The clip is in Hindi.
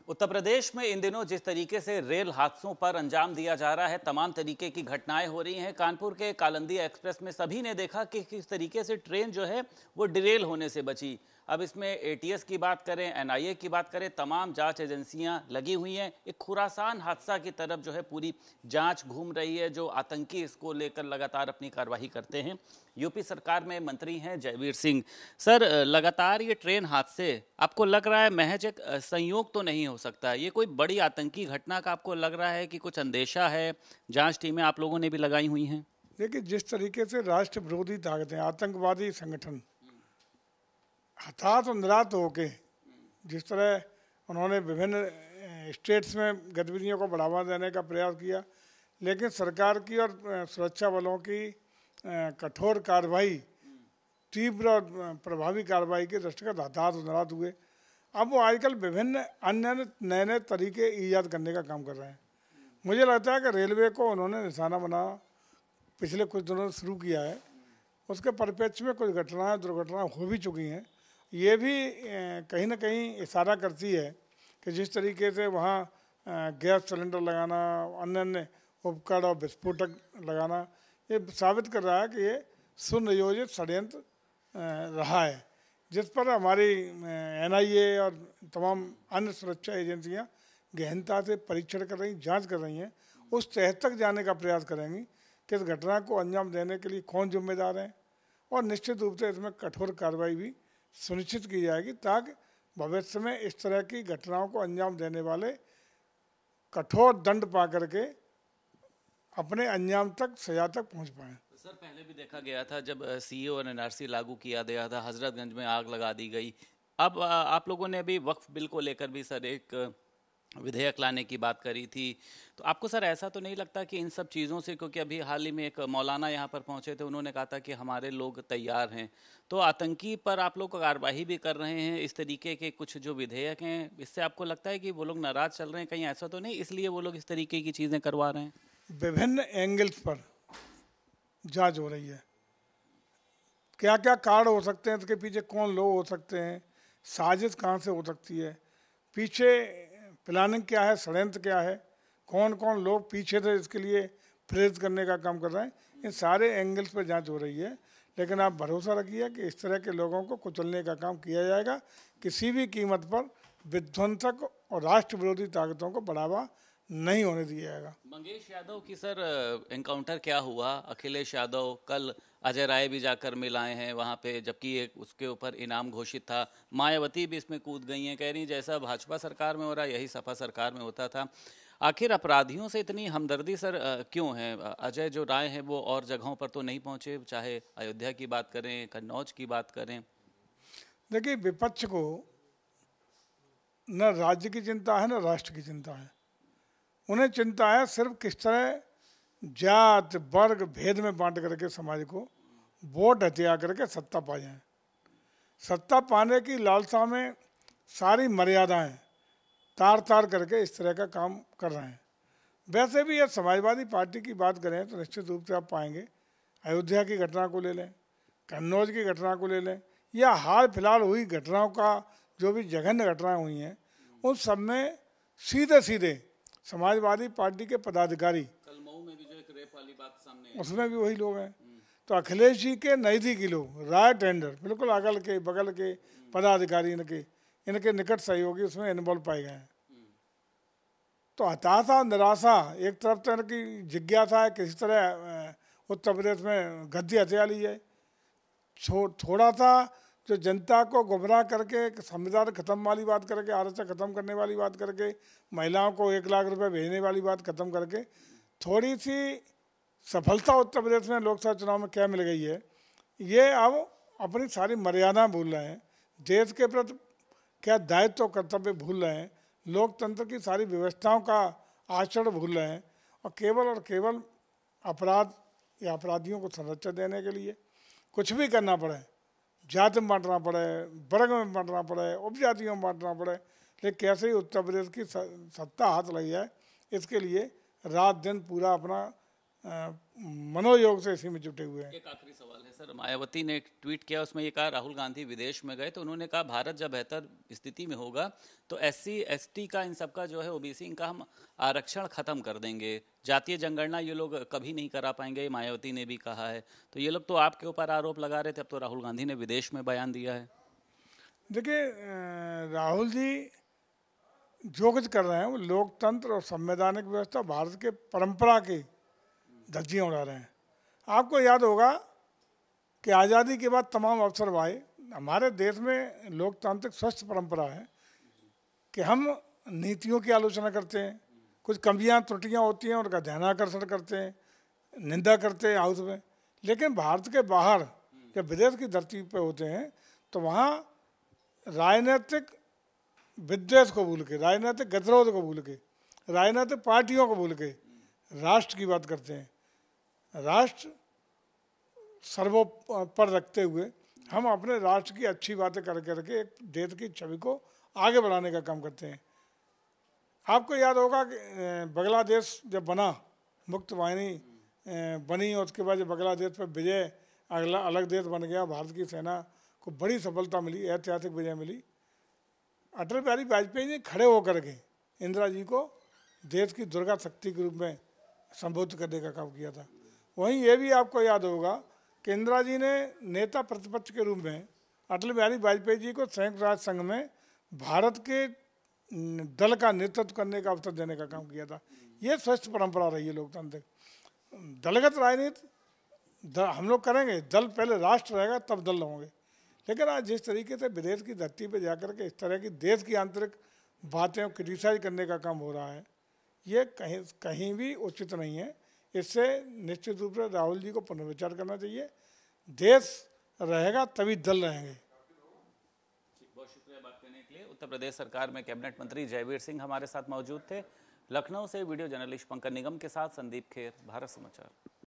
उत्तर प्रदेश में इन दिनों जिस तरीके से रेल हादसों पर अंजाम दिया जा रहा है, तमाम तरीके की घटनाएं हो रही हैं। कानपुर के कालंदी एक्सप्रेस में सभी ने देखा कि किस तरीके से ट्रेन जो है वो डिरेल होने से बची। अब इसमें एटीएस की बात करें, एनआईए की बात करें, तमाम जांच एजेंसियां लगी हुई हैं। एक खुरासान हादसा की तरफ जो है पूरी जांच घूम रही है, जो आतंकी इसको लेकर लगातार अपनी कार्रवाई करते हैं। यूपी सरकार में मंत्री हैं जयवीर सिंह। सर, लगातार ये ट्रेन हादसे आपको लग रहा है महज एक संयोग तो नहीं हो सकता, ये कोई बड़ी आतंकी घटना का आपको लग रहा है कि कुछ अंदेशा है? जांच टीमें आप लोगों ने भी लगाई हुई हैं। देखिए, जिस तरीके से राष्ट्र विरोधी ताकतें, आतंकवादी संगठन हताहत और निराश होके जिस तरह उन्होंने विभिन्न स्टेट्स में गतिविधियों को बढ़ावा देने का प्रयास किया, लेकिन सरकार की और सुरक्षा बलों की कठोर कार्रवाई, तीव्र और प्रभावी कार्रवाई के दृष्टिगत हताहत और निराश हुए। अब वो आजकल विभिन्न अन्य नए नए तरीके ईजाद करने का काम कर रहे हैं। मुझे लगता है कि रेलवे को उन्होंने निशाना बना पिछले कुछ दिनों से शुरू किया है। उसके परिप्रेक्ष्य में कुछ घटनाएं, दुर्घटनाएं हो भी चुकी हैं। ये भी कहीं ना कहीं इशारा करती है कि जिस तरीके से वहाँ गैस सिलेंडर लगाना, अन्य अन्य उपकरण और विस्फोटक लगाना, ये साबित कर रहा है कि ये सुनियोजित षड्यंत्र रहा है, जिस पर हमारी एनआईए और तमाम अन्य सुरक्षा एजेंसियां गहनता से परीक्षण कर रही, जांच कर रही हैं। उस तह तक जाने का प्रयास करेंगी कि इस घटना को अंजाम देने के लिए कौन जिम्मेदार है, और निश्चित रूप से इसमें कठोर कार्रवाई भी सुनिश्चित की जाएगी, ताकि भविष्य में इस तरह की घटनाओं को अंजाम देने वाले कठोर दंड पा करके अपने अंजाम तक, सजा तक पहुंच पाएं। सर, पहले भी देखा गया था जब सीए और एनआरसी लागू किया गया था, हजरतगंज में आग लगा दी गई। अब आप लोगों ने अभी वक्फ बिल को लेकर भी सर एक विधेयक लाने की बात करी थी, तो आपको सर ऐसा तो नहीं लगता कि इन सब चीज़ों से, क्योंकि अभी हाल ही में एक मौलाना यहाँ पर पहुँचे थे, उन्होंने कहा था कि हमारे लोग तैयार हैं, तो आतंकी पर आप लोग कार्रवाई भी कर रहे हैं, इस तरीके के कुछ जो विधेयक हैं, इससे आपको लगता है कि वो लोग नाराज चल रहे हैं? कहीं ऐसा तो नहीं इसलिए वो लोग इस तरीके की चीज़ें करवा रहे हैं? विभिन्न एंगल्स पर जांच हो रही है। क्या क्या कारण हो सकते हैं, इसके पीछे कौन लोग हो सकते हैं, साजिश कहाँ से हो सकती है, पीछे प्लानिंग क्या है, षड्यंत्र क्या है, कौन कौन लोग पीछे से इसके लिए प्रेरित करने का काम कर रहे हैं, इन सारे एंगल्स पर जांच हो रही है। लेकिन आप भरोसा रखिए कि इस तरह के लोगों को कुचलने का काम किया जाएगा। किसी भी कीमत पर विध्वंसक और राष्ट्र विरोधी ताकतों को बढ़ावा नहीं होने दिया जाएगा। मंगेश यादव की सर एनकाउंटर क्या हुआ? अखिलेश यादव कल अजय राय भी जाकर मिलाए हैं वहाँ पे, जबकि एक उसके ऊपर इनाम घोषित था। मायावती भी इसमें कूद गई हैं, कह रही जैसा भाजपा सरकार में हो रहा यही सपा सरकार में होता था। आखिर अपराधियों से इतनी हमदर्दी सर क्यों है? अजय जो राय हैं वो और जगहों पर तो नहीं पहुँचे, चाहे अयोध्या की बात करें, कन्नौज की बात करें। देखिए, विपक्ष को न राज्य की चिंता है न राष्ट्र की चिंता है। उन्हें चिंता है सिर्फ किस तरह जात वर्ग भेद में बांट करके समाज को वोट हथिया करके सत्ता पा जाए। सत्ता पाने की लालसा में सारी मर्यादाएं तार तार करके इस तरह का काम कर रहे हैं। वैसे भी यह समाजवादी पार्टी की बात करें तो निश्चित रूप से आप पाएंगे, अयोध्या की घटना को ले लें, कन्नौज की घटना को ले लें, या हाल फिलहाल हुई घटनाओं का जो भी जघन्य घटनाएं हुई हैं, उन सब में सीधे सीधे समाजवादी पार्टी के पदाधिकारी, कल मऊ में भी जो एक रेप वाली बात सामने, उसमें भी वही लोग हैं। तो अखिलेश जी के नज़दीकी लोग, राय टेंडर, बिल्कुल अगल के बगल के पदाधिकारी, इनके निकट सहयोगी उसमें इन्वॉल्व पाए गए हैं। तो हताशा, निराशा, एक तरफ तो इनकी जिज्ञासा है किसी तरह उत्तर प्रदेश में गद्दी हथिया ली जाए, थोड़ा सा जो जनता को गुमराह करके, संविधान खत्म वाली बात करके, आरक्षण खत्म करने वाली बात करके, महिलाओं को 1 लाख रुपए भेजने वाली बात खत्म करके, थोड़ी सी सफलता उत्तर प्रदेश में लोकसभा चुनाव में क्या मिल गई है, ये अब अपनी सारी मर्यादा भूल रहे हैं, देश के प्रति क्या दायित्व और कर्तव्य भूल रहे हैं, लोकतंत्र की सारी व्यवस्थाओं का आचरण भूल रहे हैं, और केवल अपराध या अपराधियों को संरक्षण देने के लिए कुछ भी करना पड़े, जाति में बांटना पड़े, वर्ग में बांटना पड़े, उपजातियों में बांटना पड़े, लेकिन कैसे ही उत्तर प्रदेश की सत्ता हाथ लग जाए, इसके लिए रात दिन पूरा अपना मनोयोग से इसी में जुटे हुए हैं। एक आखिरी सवाल है सर, मायावती ने एक ट्वीट किया, उसमें ये कहा राहुल गांधी विदेश में गए तो उन्होंने कहा भारत जब बेहतर स्थिति में होगा तो SC ST का इन सबका जो है OBC इनका हम आरक्षण खत्म कर देंगे, जातीय जनगणना ये लोग कभी नहीं करा पाएंगे, मायावती ने भी कहा है। तो ये लोग तो आपके ऊपर आरोप लगा रहे थे, अब तो राहुल गांधी ने विदेश में बयान दिया है। देखिए राहुल जी जो कुछ कर रहे हैं वो लोकतंत्र और संवैधानिक व्यवस्था, भारत के परंपरा की धज्जियाँ उड़ा रहे हैं। आपको याद होगा कि आज़ादी के बाद तमाम अवसर आए, हमारे देश में लोकतांत्रिक स्वस्थ परंपरा है कि हम नीतियों की आलोचना करते हैं, कुछ कमियां त्रुटियां होती हैं उनका ध्यानाकर्षण करते हैं, निंदा करते हैं हाउस में, लेकिन भारत के बाहर जब विदेश की धरती पे होते हैं तो वहाँ राजनीतिक विद्वेष को भूल के, राजनीतिक गतिरोध को भूल के, राजनीतिक पार्टियों को भूल के राष्ट्र की बात करते हैं। राष्ट्र सर्वोपर रखते हुए हम अपने राष्ट्र की अच्छी बातें कर करके एक देश की छवि को आगे बढ़ाने का काम करते हैं। आपको याद होगा कि बांग्लादेश जब बना, मुक्त वाहिनी बनी और उसके बाद जब बांग्लादेश पर विजय अगला अलग देश बन गया, भारत की सेना को बड़ी सफलता मिली, ऐतिहासिक विजय मिली। अटल बिहारी वाजपेयी ने खड़े होकर के इंदिरा जी को देश की दुर्गा शक्ति के रूप में संबोधित करने का काम किया था। वहीं ये भी आपको याद होगा कि इंदिरा जी ने नेता प्रतिपक्ष के रूप में अटल बिहारी वाजपेयी जी को संयुक्त राष्ट्र संघ में भारत के दल का नेतृत्व करने का अवसर देने का काम किया था। ये स्वस्थ परंपरा रही है लोकतंत्र। दलगत राजनीति हम लोग करेंगे, दल पहले राष्ट्र रहेगा तब दल होंगे, लेकिन आज जिस तरीके से विदेश की धरती पे जाकर के इस तरह की देश की आंतरिक बातें क्रिटिसाइज करने का काम हो रहा है, ये कहीं भी उचित नहीं है। इससे निश्चित रूप से राहुल जी को पुनर्विचार करना चाहिए। देश रहेगा तभी दल रहेंगे। बहुत शुक्रिया बात करने के लिए। उत्तर प्रदेश सरकार में कैबिनेट मंत्री जयवीर सिंह हमारे साथ मौजूद थे। लखनऊ से वीडियो जर्नलिस्ट पंकज निगम के साथ संदीप खेर, भारत समाचार।